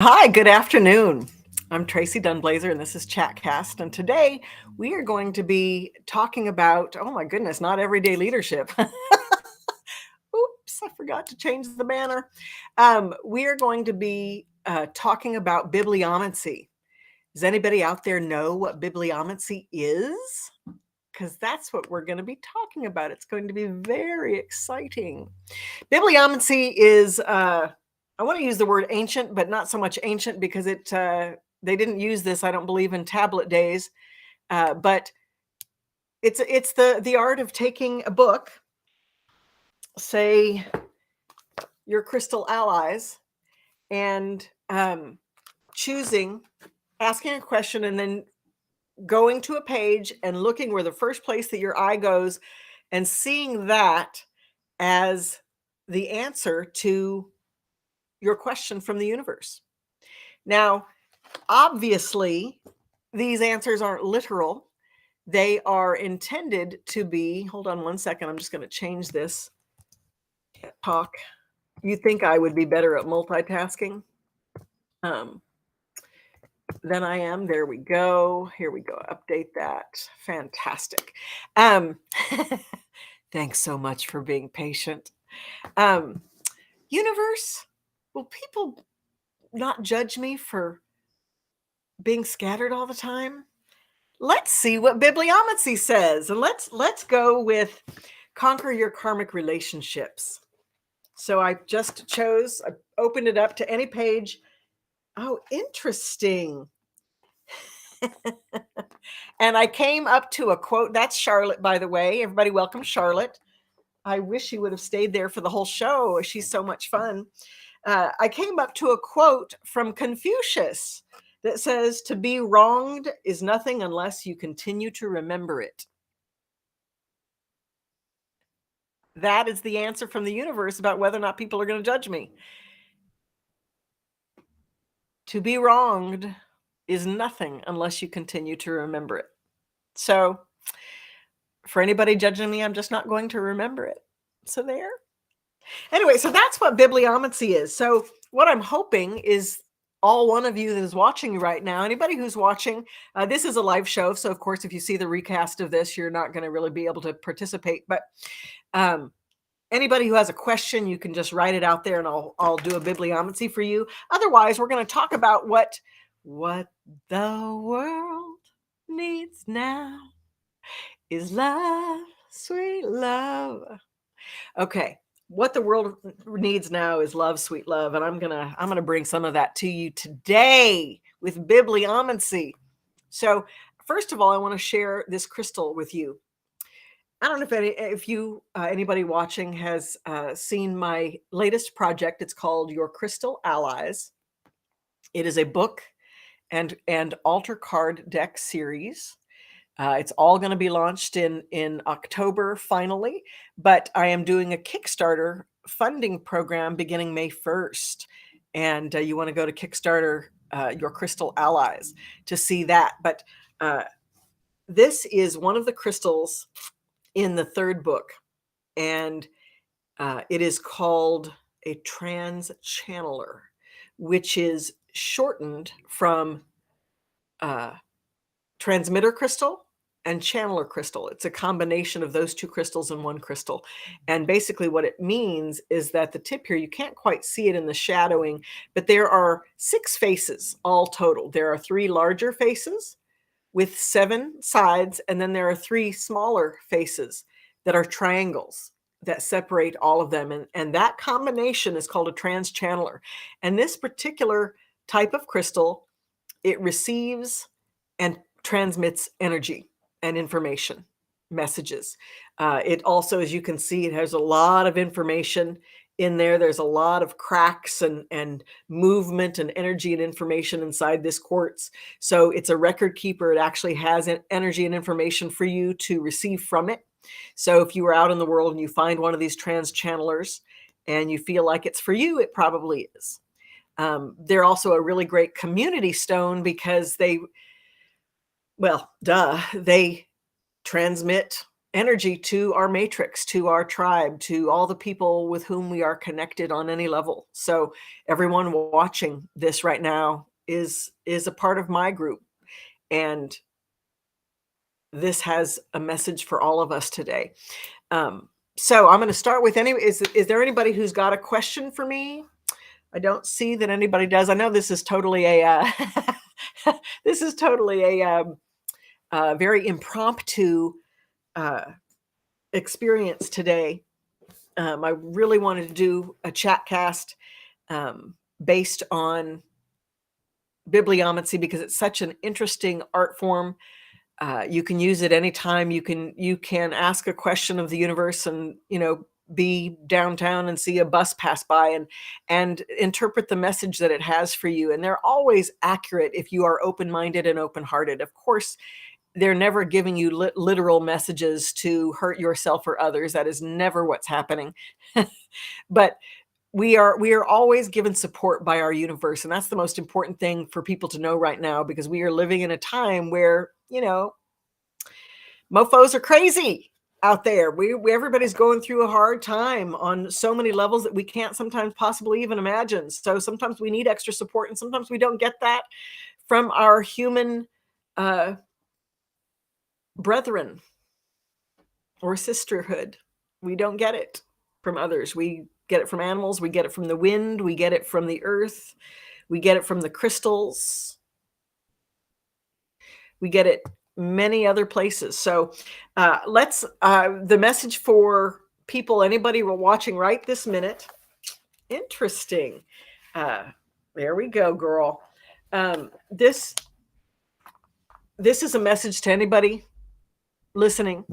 Hi, good afternoon. I'm Tracy Dunblazer, and this is Chatcast. And today we are going to be talking about, oh my goodness, not everyday leadership. Oops, I forgot to change the banner. We are going to be talking about bibliomancy. Does anybody out there know what bibliomancy is? Because that's what we're going to be talking about. It's going to be very exciting. Bibliomancy is, I want to use the word ancient, but not so much ancient because they didn't use this, I don't believe, in tablet days. But it's the art of taking a book, say your crystal allies, and choosing, asking a question, and then going to a page and looking where the first place that your eye goes and seeing that as the answer to your question from the universe. Now, obviously, these answers aren't literal. They are intended to be, hold on one second, I'm just going to change this. Can't talk. You think I would be better at multitasking um, than I am? There we go. Here we go. Update that. Fantastic. Um, thanks so much for being patient. Um, Universe, will people not judge me for being scattered all the time? Let's see what bibliomancy says, and let's go with conquer your karmic relationships. So I opened it up to any page. Oh, interesting. And I came up to a quote. That's Charlotte, by the way. Everybody welcome Charlotte. I wish she would have stayed there for the whole show. She's so much fun. I came up to a quote from Confucius that says, "To be wronged is nothing unless you continue to remember it." That is the answer from the universe about whether or not people are going to judge me. To be wronged is nothing unless you continue to remember it. So, for anybody judging me, I'm just not going to remember it. So, there. Anyway, so that's what bibliomancy is. So, what I'm hoping is all one of you that is watching right now, anybody who's watching, this is a live show. So, of course, if you see the recast of this, you're not going to really be able to participate. But anybody who has a question, you can just write it out there and I'll do a bibliomancy for you. Otherwise, we're going to talk about what the world needs now is love, sweet love. Okay. What the world needs now is love, sweet love, and I'm going to bring some of that to you today with bibliomancy. So, first of all, I want to share this crystal with you. I don't know if anybody watching has seen my latest project. It's called Your Crystal Allies. It is a book and altar card deck series. It's all going to be launched in October finally, but I am doing a Kickstarter funding program beginning May 1st. And you want to go to Kickstarter, Your Crystal Allies, to see that. But this is one of the crystals in the third book, and it is called a trans channeler, which is shortened from transmitter crystal and channeler crystal. It's a combination of those two crystals in one crystal. And basically what it means is that the tip here, you can't quite see it in the shadowing, but there are 6 faces all total. There are 3 larger faces with 7 sides, and then there are 3 smaller faces that are triangles that separate all of them. And that combination is called a trans channeler. And this particular type of crystal, it receives and transmits energy and information, messages. It also, as you can see, it has a lot of information in there. There's a lot of cracks and movement and energy and information inside this quartz. So it's a record keeper. It actually has energy and information for you to receive from it. So if you are out in the world and you find one of these trans channelers and you feel like it's for you, it probably is. They're also a really great community stone because they transmit energy to our matrix, to our tribe, to all the people with whom we are connected on any level. So everyone watching this right now is a part of my group, and this has a message for all of us today. So I'm going to start with any. Is there anybody who's got a question for me? I don't see that anybody does. I know this is totally a this is totally a very impromptu uh, experience today. I really wanted to do a chat cast based on bibliomancy because it's such an interesting art form. You can use it anytime. You can ask a question of the universe, and be downtown and see a bus pass by, and interpret the message that it has for you. And they're always accurate if you are open-minded and open-hearted. Of course, they're never giving you literal messages to hurt yourself or others. That is never what's happening. But we are always given support by our universe, and that's the most important thing for people to know right now, because we are living in a time where mofos are crazy out there. Everybody's going through a hard time on so many levels that we can't sometimes possibly even imagine. So sometimes we need extra support, and sometimes we don't get that from our human uh, brethren or sisterhood. We don't get it from others. We get it from animals. We get it from the wind. We get it from the earth. We get it from the crystals. We get it many other places. So the message for people, anybody watching right this minute. Interesting. There we go, girl. This is a message to anybody listening.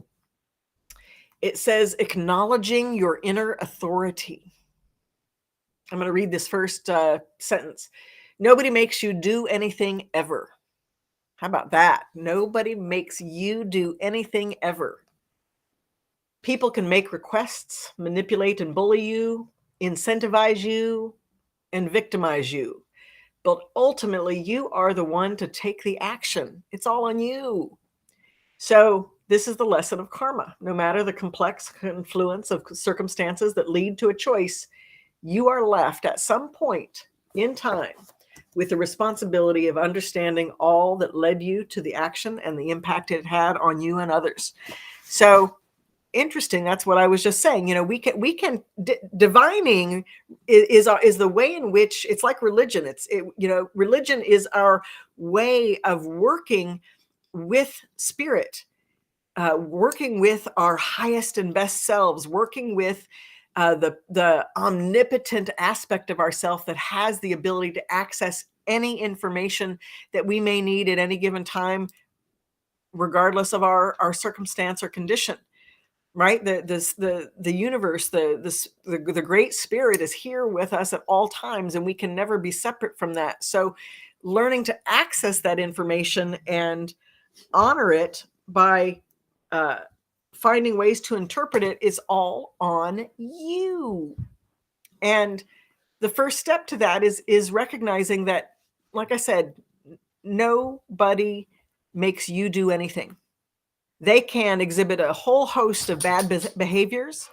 It says, acknowledging your inner authority. I'm going to read this first sentence. Nobody makes you do anything ever. How about that? Nobody makes you do anything ever. People can make requests, manipulate and bully you, incentivize you, and victimize you. But ultimately, you are the one to take the action. It's all on you. So this is the lesson of karma. No matter the complex confluence of circumstances that lead to a choice, you are left at some point in time with the responsibility of understanding all that led you to the action and the impact it had on you and others. So interesting. That's what I was just saying. Divining is the way in which it's like religion. Religion is our way of working with spirit, working with our highest and best selves, working with the omnipotent aspect of ourself that has the ability to access any information that we may need at any given time, regardless of our circumstance or condition. Right? The universe, the great spirit is here with us at all times, and we can never be separate from that. So learning to access that information and honor it by finding ways to interpret it is all on you. And the first step to that is recognizing that, like I said, nobody makes you do anything. They can exhibit a whole host of bad behaviors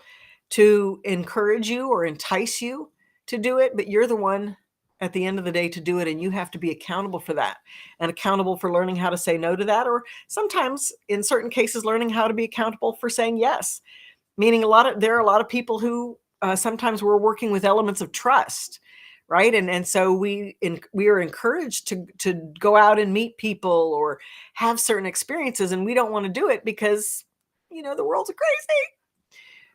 to encourage you or entice you to do it, but you're the one at the end of the day to do it, and you have to be accountable for that, and accountable for learning how to say no to that, or sometimes in certain cases learning how to be accountable for saying yes. Meaning there are a lot of people who sometimes we're working with elements of trust, right? And so we are encouraged to go out and meet people or have certain experiences, and we don't want to do it because the world's crazy,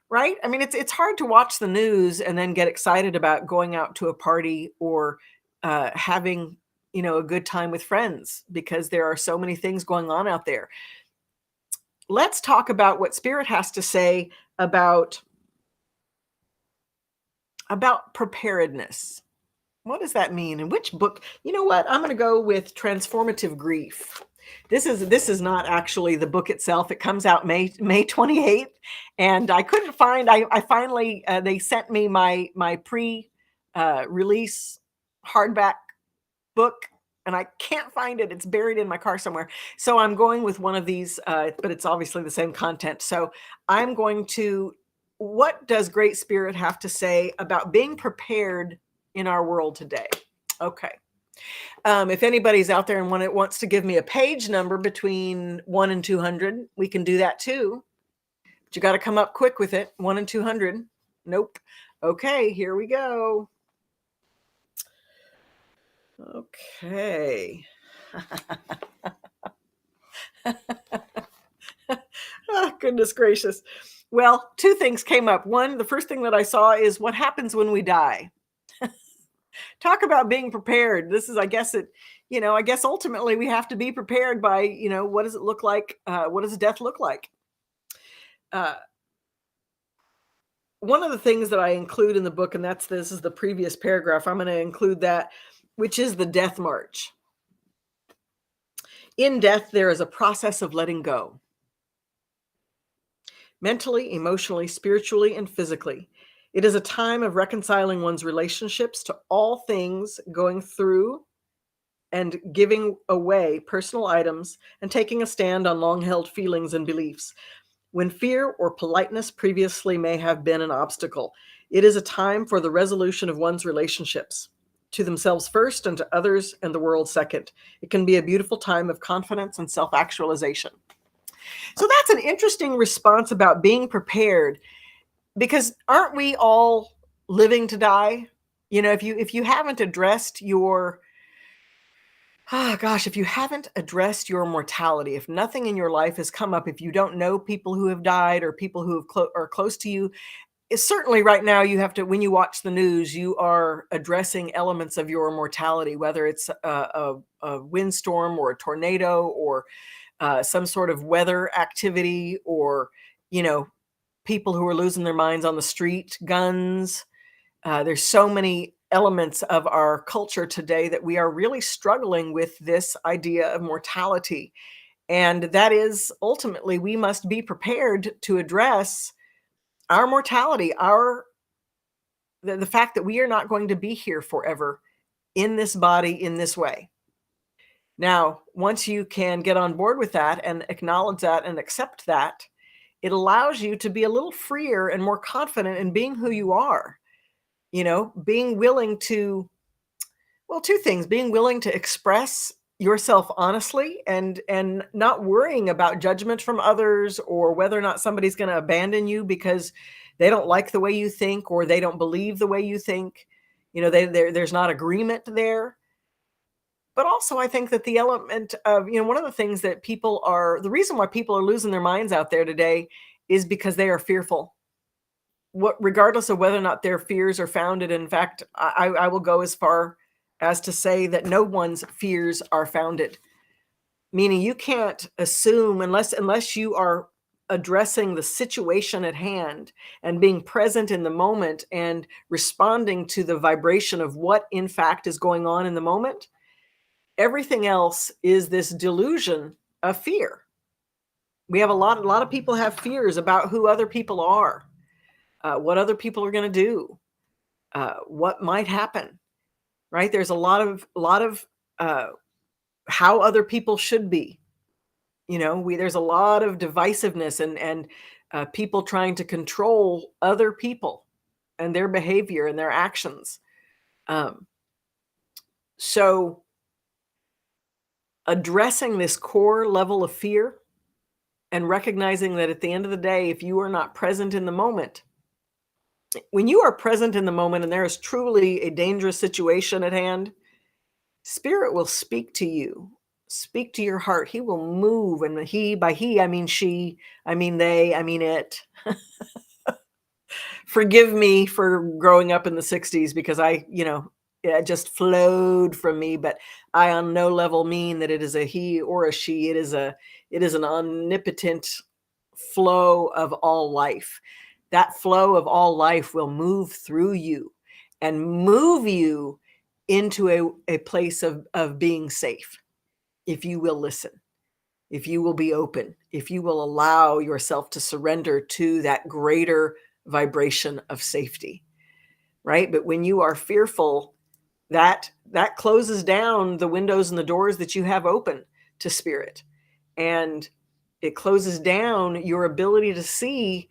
right? I mean, it's hard to watch the news and then get excited about going out to a party or having a good time with friends, because there are so many things going on out there. Let's talk about what Spirit has to say about preparedness. What does that mean? And which book? You know what? I'm going to go with Transformative Grief. This is not actually the book itself. It comes out May 28th, and I couldn't find. I finally they sent me my pre release hardback book, and I can't find it. It's buried in my car somewhere. So I'm going with one of these, but it's obviously the same content. So I'm going to, what does Great Spirit have to say about being prepared in our world today? Okay. If anybody's out there and wants to give me a page number between 1 and 200, we can do that too. But you got to come up quick with it. 1 and 200. Nope. Okay, here we go. Okay. Oh, goodness gracious. Well, two things came up. One, the first thing that I saw is what happens when we die. Talk about being prepared. This is, I guess I guess ultimately we have to be prepared by, what does it look like? What does death look like? Uh, One of the things that I include in the book, and this is the previous paragraph, I'm going to include that, which is the death march. In death, there is a process of letting go. Mentally, emotionally, spiritually, and physically. It is a time of reconciling one's relationships to all things, going through and giving away personal items, and taking a stand on long-held feelings and beliefs. When fear or politeness previously may have been an obstacle, it is a time for the resolution of one's relationships to themselves first and to others and the world second. It can be a beautiful time of confidence and self-actualization. So that's an interesting response about being prepared, because aren't we all living to die? If you haven't addressed your if you haven't addressed your mortality, if nothing in your life has come up, if you don't know people who have died or people who are close to you, certainly right now you have to, when you watch the news, you are addressing elements of your mortality, whether it's a windstorm or a tornado or some sort of weather activity, or people who are losing their minds on the street, guns. There's so many elements of our culture today that we are really struggling with this idea of mortality. And that is ultimately, we must be prepared to address our mortality, the fact that we are not going to be here forever in this body in this way. Now, once you can get on board with that and acknowledge that and accept that, it allows you to be a little freer and more confident in being who you are. Being willing to, well, two things: being willing to express yourself honestly, and not worrying about judgment from others, or whether or not somebody's going to abandon you because they don't like the way you think or they don't believe the way you think. There's not agreement there. But also, I think that the element of, one of the things that the reason why people are losing their minds out there today is because they are fearful. Regardless of whether or not their fears are founded. In fact, I will go as far as to say that no one's fears are founded. Meaning, you can't assume, unless you are addressing the situation at hand and being present in the moment and responding to the vibration of what in fact is going on in the moment. Everything else is this delusion of fear. We have a lot of people have fears about who other people are. What other people are going to do, what might happen, right? There's a lot of how other people should be. There's a lot of divisiveness and people trying to control other people and their behavior and their actions. So addressing this core level of fear and recognizing that at the end of the day, if you are not present in the moment, when you are present in the moment and there is truly a dangerous situation at hand, Spirit will speak to you, speak to your heart. He will move. And by he, I mean she, I mean they, I mean it. Forgive me for growing up in the 60s because it just flowed from me. But I on no level mean that it is a he or a she. It is an omnipotent flow of all life. That flow of all life will move through you and move you into a place of being safe. If you will listen, if you will be open, if you will allow yourself to surrender to that greater vibration of safety, right? But when you are fearful, that closes down the windows and the doors that you have open to spirit. And it closes down your ability to see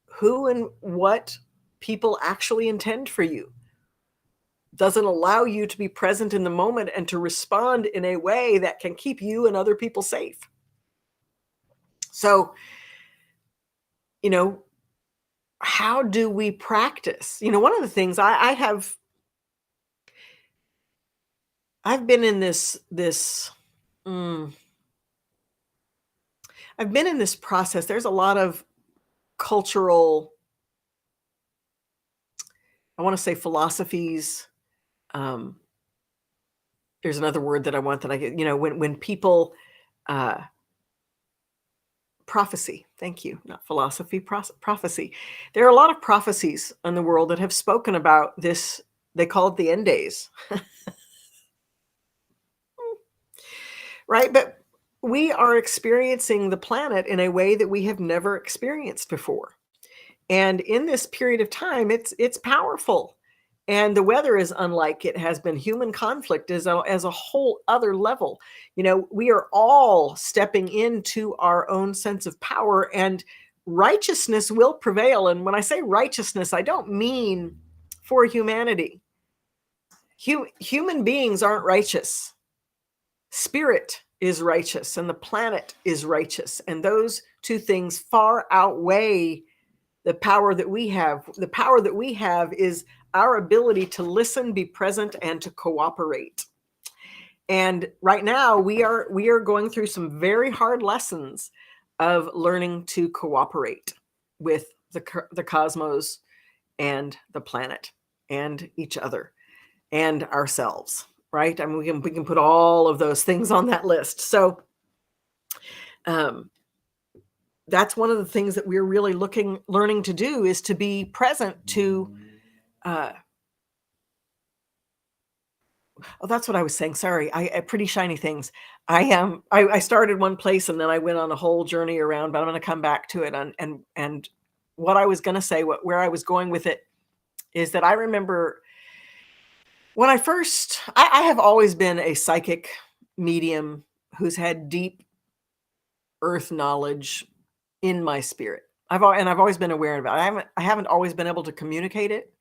who and what people actually intend for you. Doesn't allow you to be present in the moment and to respond in a way that can keep you and other people safe. So, you know, how do we practice? One of the things I've been in this mm, I've been in this process. There's a lot of cultural, I want to say philosophies. Um, there's another word that I want that I get, when people, uh, prophecy, thank you, not philosophy, prophecy. There are a lot of prophecies in the world that have spoken about this. They call it the end days, right? But we are experiencing the planet in a way that we have never experienced before. And in this period of time, it's powerful. And the weather is unlike it has been. Human conflict is as a whole other level. We are all stepping into our own sense of power, and righteousness will prevail. And when I say righteousness, I don't mean for humanity. Human beings aren't righteous. Spirit is righteous, and the planet is righteous. And those two things far outweigh the power that we have. The power that we have is our ability to listen, be present, and to cooperate. And right now we are going through some very hard lessons of learning to cooperate with the cosmos and the planet and each other and ourselves, right? I mean, we can put all of those things on that list. So that's one of the things that we're really learning to do, is to be present to, oh, that's what I was saying. Sorry. Pretty shiny things. I started one place and then I went on a whole journey around, but I'm going to come back to it. And what I was going to say, where I was going with it, is that I remember when I have always been a psychic medium who's had deep earth knowledge in my spirit. I've always been aware of it. I haven't always been able to communicate it.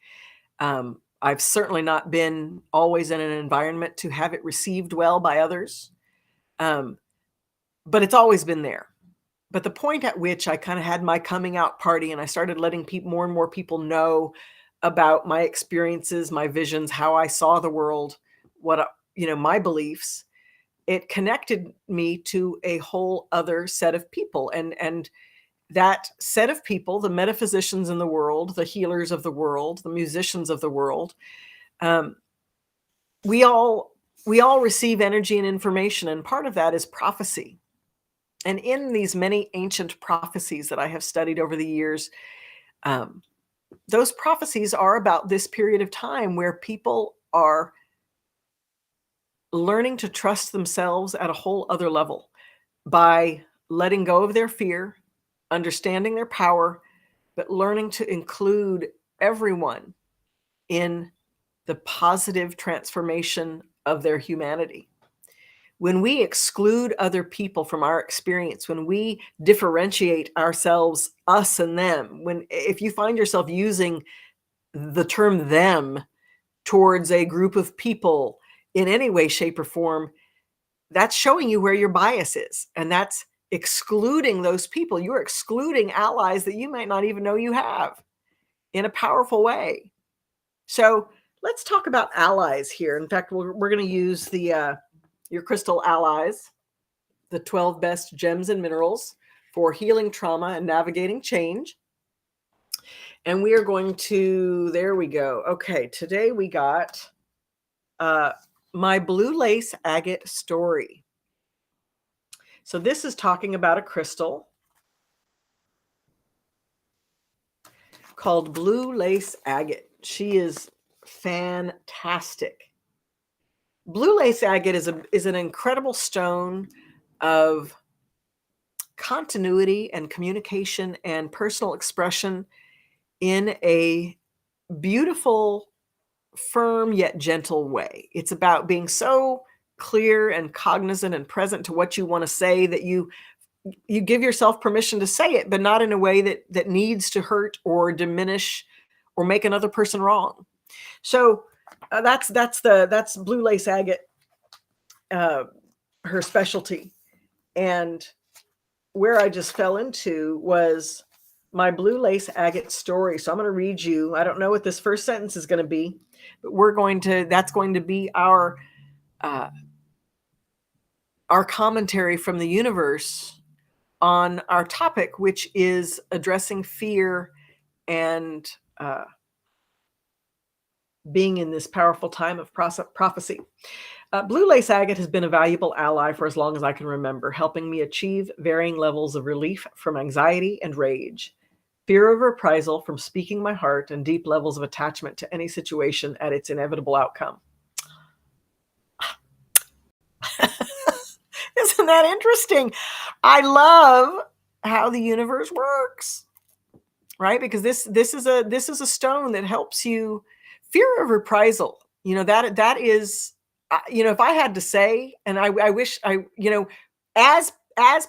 I've certainly not been always in an environment to have it received well by others. But it's always been there. But the point at which I kind of had my coming out party and I started letting more and more people know about my experiences, my visions, how I saw the world, my beliefs, it connected me to a whole other set of people. And that set of people, the metaphysicians in the world, the healers of the world, the musicians of the world, um, we all receive energy and information, and part of that is prophecy. And in these many ancient prophecies that I have studied over the years, um, those prophecies are about this period of time where people are learning to trust themselves at a whole other level by letting go of their fear, understanding their power, but learning to include everyone in the positive transformation of their humanity. When we exclude other people from our experience, when we differentiate ourselves, us and them, if you find yourself using the term them towards a group of people in any way, shape, or form, that's showing you where your bias is. And that's excluding those people. You're excluding allies that you might not even know you have in a powerful way. So let's talk about allies here. In fact, we're going to use your crystal allies, the 12 best gems and minerals for healing trauma and navigating change. And we are going to, there we go. Okay, today we got my blue lace agate story. So this is talking about a crystal called blue lace agate. She is fantastic. Blue lace agate is an incredible stone of continuity and communication and personal expression in a beautiful firm yet gentle way. It's about being so clear and cognizant and present to what you want to say that you give yourself permission to say it, but not in a way that needs to hurt or diminish or make another person wrong. So that's blue lace agate, uh, her specialty. And where I just fell into was my blue lace agate story. So I'm going to read you. I don't know what this first sentence is going to be, but that's going to be uh, our commentary from the universe on our topic, which is addressing fear and being in this powerful time of prophecy. Blue lace agate has been a valuable ally for as long as I can remember, helping me achieve varying levels of relief from anxiety and rage, fear of reprisal from speaking my heart, and deep levels of attachment to any situation at its inevitable outcome. Isn't that interesting? I love how the universe works, right? Because this is a stone that helps you. Fear of reprisal, that is, if I had to say, and I wish as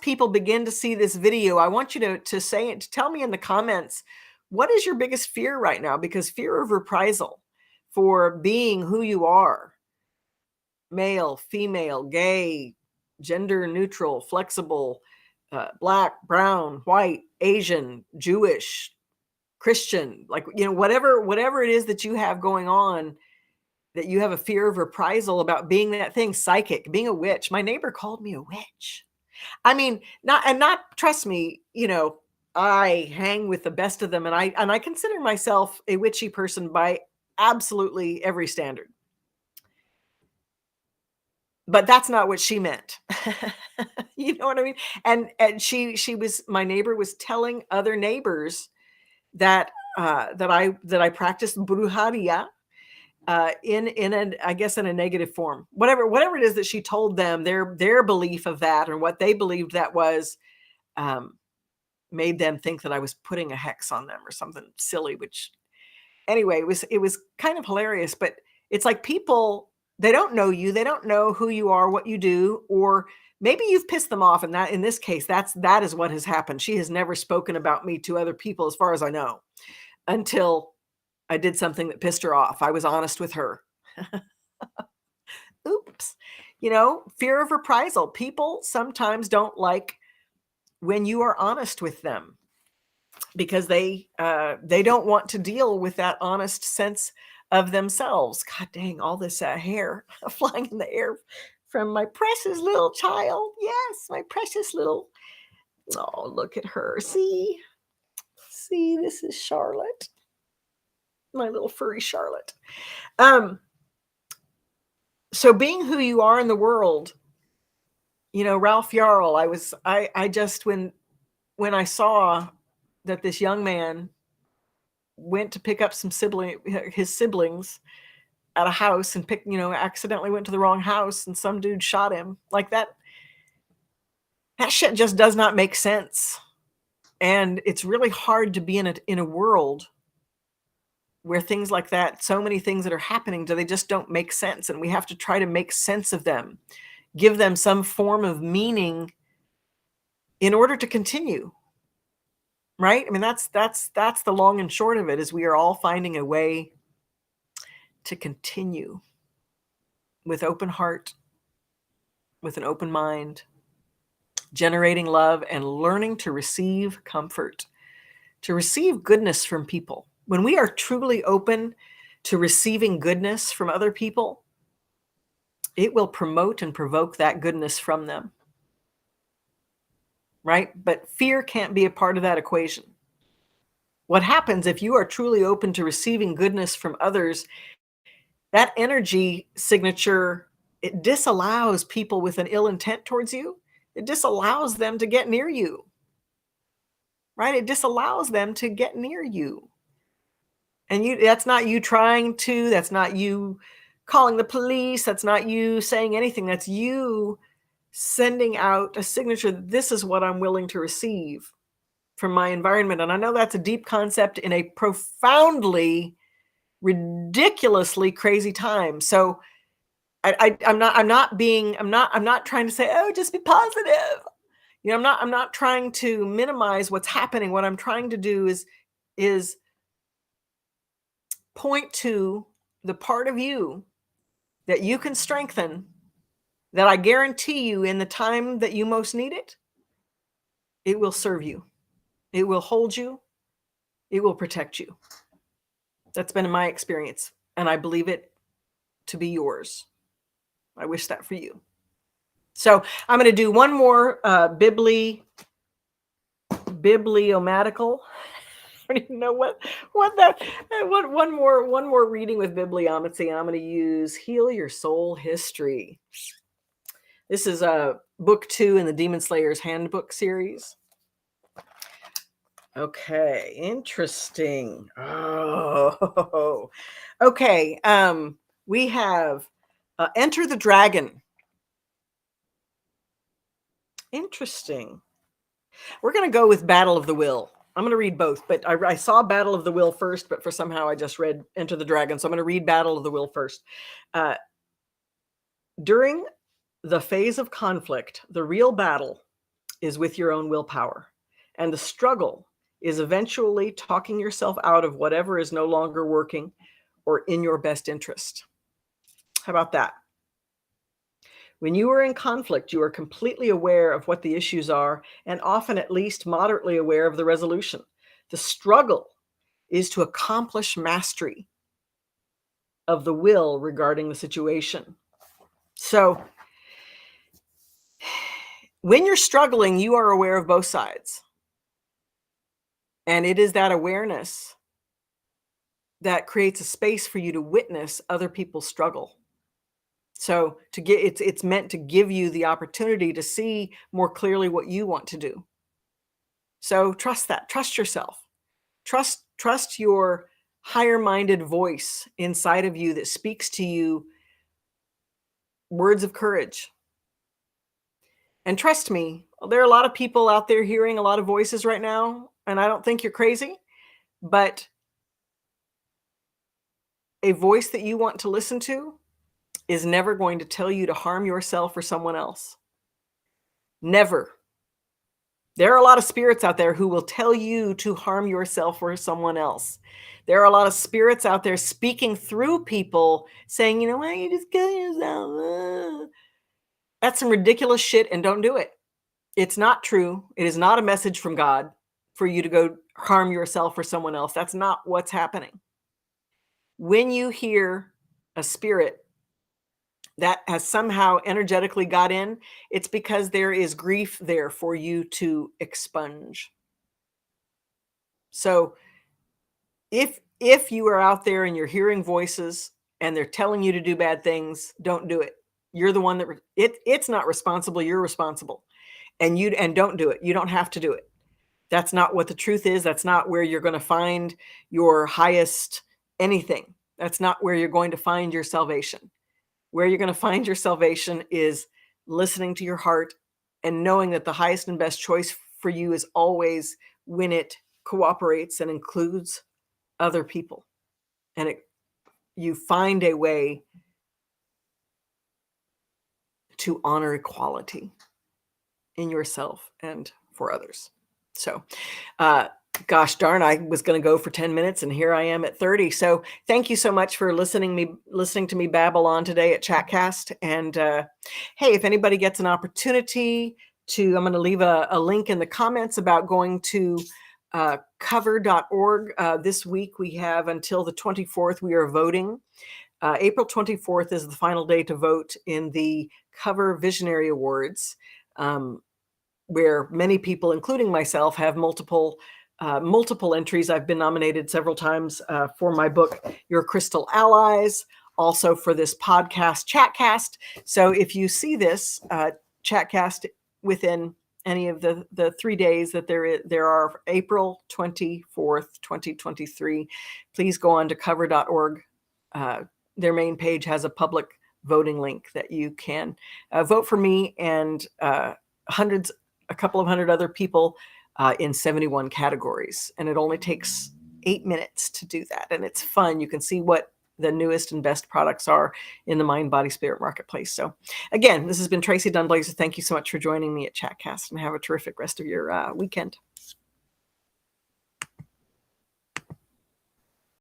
people begin to see this video, I want you to say it, to tell me in the comments, what is your biggest fear right now? Because fear of reprisal for being who you are, male, female, gay, gender neutral, flexible, black, brown, white, Asian, Jewish, Christian, like, whatever it is that you have going on, that you have a fear of reprisal about being that thing, psychic, being a witch. My neighbor called me a witch. I mean, not trust me, I hang with the best of them, and I consider myself a witchy person by absolutely every standard. But that's not what she meant. You know what I mean? And my neighbor was telling other neighbors that I practiced brujeria, I guess in a negative form. Whatever it is that she told them, their belief of that, or what they believed that was, made them think that I was putting a hex on them or something silly. Which, anyway, it was kind of hilarious. But it's like, people, they don't know you, they don't know who you are, what you do, or maybe you've pissed them off, and that, in this case, that is what has happened. She has never spoken about me to other people, as far as I know, until I did something that pissed her off. I was honest with her. Oops. Fear of reprisal. People sometimes don't like when you are honest with them, because they don't want to deal with that honest sense of themselves. God dang, all this hair flying in the air from my precious little child. Yes, my precious little. Oh, look at her. See, this is Charlotte, my little furry Charlotte. So being who you are in the world, Ralph Yarl, I just, when I saw that this young man went to pick up his siblings at a house, and accidentally went to the wrong house, and some dude shot him, like that shit just does not make sense. And it's really hard to be in a world where things like that, so many things that are happening, they just don't make sense, and we have to try to make sense of them, give them some form of meaning in order to continue. Right? I mean, that's the long and short of it, is we are all finding a way to continue with open heart, with an open mind, generating love, and learning to receive comfort, to receive goodness from people. When we are truly open to receiving goodness from other people, it will promote and provoke that goodness from them. Right? But fear can't be a part of that equation. What happens if you are truly open to receiving goodness from others, that energy signature, it disallows people with an ill intent towards you. It disallows them to get near you. Right? It disallows them to get near you. And that's not you trying to, that's not you calling the police, that's not you saying anything. That's you sending out a signature that this is what I'm willing to receive from my environment. And I know that's a deep concept in a profoundly ridiculously crazy time. So I'm not trying to say, oh, just be positive. I'm not trying to minimize what's happening. What I'm trying to do is point to the part of you that you can strengthen, that I guarantee you in the time that you most need it, it will serve you. It will hold you. It will protect you. That's been my experience, and I believe it to be yours. I wish that for you. So I'm going to do one more bibliomatical. I don't even know what that what one more reading with bibliomancy, and I'm going to use Heal Your Soul History. This is book 2 in the Demon Slayer's Handbook series. Okay, interesting. Oh, okay. We have Enter the Dragon. Interesting. We're going to go with Battle of the Will. I'm going to read both, but I saw Battle of the Will first, but for somehow I just read Enter the Dragon. So I'm going to read Battle of the Will first. During the phase of conflict, the real battle is with your own willpower. And the struggle is eventually talking yourself out of whatever is no longer working or in your best interest. How about that? When you are in conflict, you are completely aware of what the issues are and often at least moderately aware of the resolution. The struggle is to accomplish mastery of the will regarding the situation. So when you're struggling, you are aware of both sides. And it is that awareness that creates a space for you to witness other people's struggle. So it's meant to give you the opportunity to see more clearly what you want to do. So trust that. Trust yourself. Trust your higher-minded voice inside of you that speaks to you words of courage. And trust me, there are a lot of people out there hearing a lot of voices right now, and I don't think you're crazy, but a voice that you want to listen to is never going to tell you to harm yourself or someone else. Never. There are a lot of spirits out there who will tell you to harm yourself or someone else. There are a lot of spirits out there speaking through people saying, you know what, you just kill yourself. That's some ridiculous shit, and don't do it. It's not true. It is not a message from God for you to go harm yourself or someone else. That's not what's happening. When you hear a spirit that has somehow energetically got in, it's because there is grief there for you to expunge. So if you are out there and you're hearing voices and they're telling you to do bad things, don't do it. You're the one that it's not responsible. You're responsible, and don't do it. You don't have to do it. That's not what the truth is. That's not where you're going to find your highest anything. That's not where you're going to find your salvation. Where you're going to find your salvation is listening to your heart and knowing that the highest and best choice for you is always when it cooperates and includes other people. And you find a way to honor equality in yourself and for others. So, gosh darn, I was going to go for 10 minutes and here I am at 30. So thank you so much for listening to me babble on today at Chatcast. And hey, if anybody gets an opportunity I'm going to leave a link in the comments about going to cover.org. This week we have until the 24th. We are voting. April 24th is the final day to vote in the Cover Visionary Awards, where many people, including myself, have multiple entries. I've been nominated several times for my book, Your Crystal Allies, also for this podcast, Chatcast. So if you see this Chatcast within any of the 3 days that there are, April 24th, 2023, please go on to cover.org. Their main page has a public voting link that you can vote for me and a couple of hundred other people in 71 categories. And it only takes 8 minutes to do that. And it's fun. You can see what the newest and best products are in the mind, body, spirit marketplace. So again, this has been Tracy Dunblazer. Thank you so much for joining me at Chatcast, and have a terrific rest of your weekend.